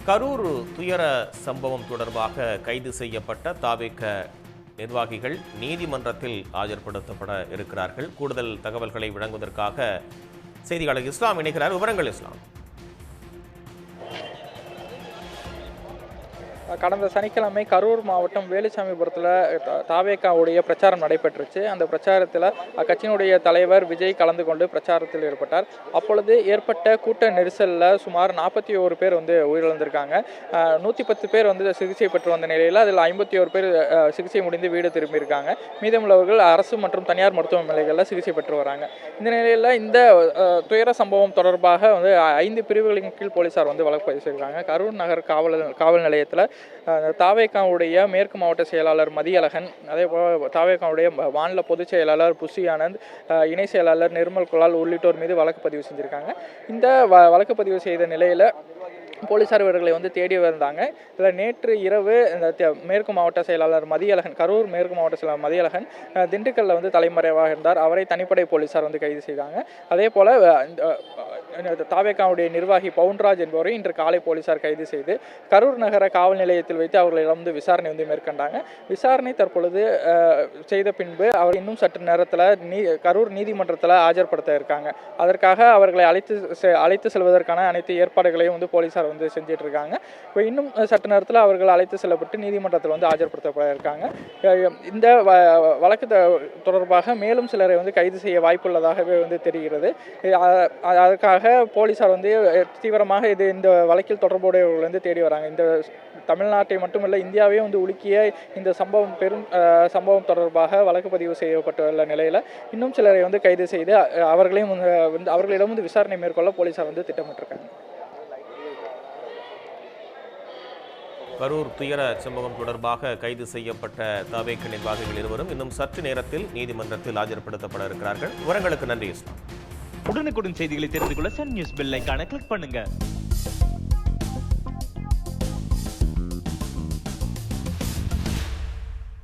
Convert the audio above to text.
கரூர் துயர சம்பவம் தொடர்பாக கைது செய்யப்பட்ட தாவேக நிர்வாகிகள் நீதிமன்றத்தில் ஆஜர்படுத்தப்பட இருக்கிறார்கள். கூடுதல் தகவல்களை வழங்குவதற்காக செய்தியாளர் இஸ்லாம் இணைக்கிறார். விவரங்கள் இஸ்லாம். கடந்த சனிக்கிழமை கரூர் மாவட்டம் வேலுசாமிபுரத்தில் தாவேகாவுடைய பிரச்சாரம் நடைபெற்றுச்சு. அந்த பிரச்சாரத்தில் அக்கட்சியினுடைய தலைவர் விஜய் கலந்து கொண்டு பிரச்சாரத்தில் ஈடுபட்டார். அப்பொழுது ஏற்பட்ட கூட்ட நெரிசலில் சுமார் 41 பேர் உயிரிழந்திருக்காங்க. 110 பேர் சிகிச்சை பெற்று வந்த நிலையில் அதில் 51 பேர் சிகிச்சை முடிந்து வீடு திரும்பியிருக்காங்க. மீதமுள்ளவர்கள் அரசு மற்றும் தனியார் மருத்துவமனைகளில் சிகிச்சை பெற்று வராங்க. இந்த நிலையில் இந்த துயர சம்பவம் தொடர்பாக 5 பிரிவுகளின் கீழ் போலீசார் வழக்கு பதிவு செய்திருக்காங்க. கரூர் நகர் காவல் நிலையத்தில் தாவேகாவுடைய மேற்கு மாவட்ட செயலாளர் மதியழகன், அதே போல் தாவேகாவுடைய மாநில பொதுச் செயலாளர் புஷி ஆனந்த், இணை செயலாளர் நிர்மல் குலால் உள்ளிட்டோர் மீது வழக்கு பதிவு செஞ்சுருக்காங்க. இந்த வழக்கு பதிவு செய்த நிலையில் போலீசார் இவர்களை தேடி வந்தாங்க. இதில் நேற்று இரவு இந்த மேற்கு மாவட்ட செயலாளர் மதியழகன், கரூர் மேற்கு மாவட்ட செயலாளர் மதியழகன் திண்டுக்கல்லில் தலைமறைவாக இருந்தார். அவரை தனிப்படை போலீசார் கைது செய்தாங்க. அதே போல் தாவேகாவுடைய நிர்வாகி பவுன்ராஜ் என்பவரை இன்று காலை போலீசார் கைது செய்து கரூர் நகர காவல் நிலையத்தில் வைத்து அவர்களிடம் விசாரணை மேற்கொண்டாங்க. விசாரணை தற்பொழுது செய்த பின்பு அவர் இன்னும் சற்று நேரத்தில் கரூர் நீதிமன்றத்தில் ஆஜர்படுத்த இருக்காங்க. அதற்காக அவர்களை அழைத்து செல்வதற்கான அனைத்து ஏற்பாடுகளையும் போலீசார் செஞ்சிட்டு இருக்காங்க. இப்போ இன்னும் சற்று நேரத்தில் அவர்கள் அழைத்து செல்லப்பட்டு நீதிமன்றத்தில் ஆஜர்படுத்தப்பட இருக்காங்க. இந்த வழக்கு தொடர்பாக மேலும் சிலரை கைது செய்ய வாய்ப்புள்ளதாகவே தெரிகிறது. அதற்காக போலீசார் தீவிரமாக இந்த வழக்கில் தொடர்புடையவர்கள் தேடி வராங்க. இந்த தமிழ்நாட்டை மட்டுமல்ல இந்தியாவே உலுக்கிய இந்த பெரும் சம்பவம் தொடர்பாக வழக்கு பதிவு செய்யப்பட்டுள்ள நிலையில் இன்னும் சிலரை கைது செய்து அவர்களிடம் விசாரணை மேற்கொள்ள போலீசார் திட்டமிட்டிருக்காங்க. கரூர் துயர சம்பவம் தொடர்பாக கைது செய்யப்பட்ட தாவேக நிர்வாகிகள் இருவரும் இன்னும் சற்று நேரத்தில் நீதிமன்றத்தில் ஆஜர்படுத்தப்பட இருக்கிறார்கள். விவரங்களுக்கு நன்றி இஸ்லாம். உடனுக்குடன் செய்திகளை தெரிந்து கொள்ள சன் நியூஸ் பெல் ஐகானை கிளிக் பண்ணுங்க.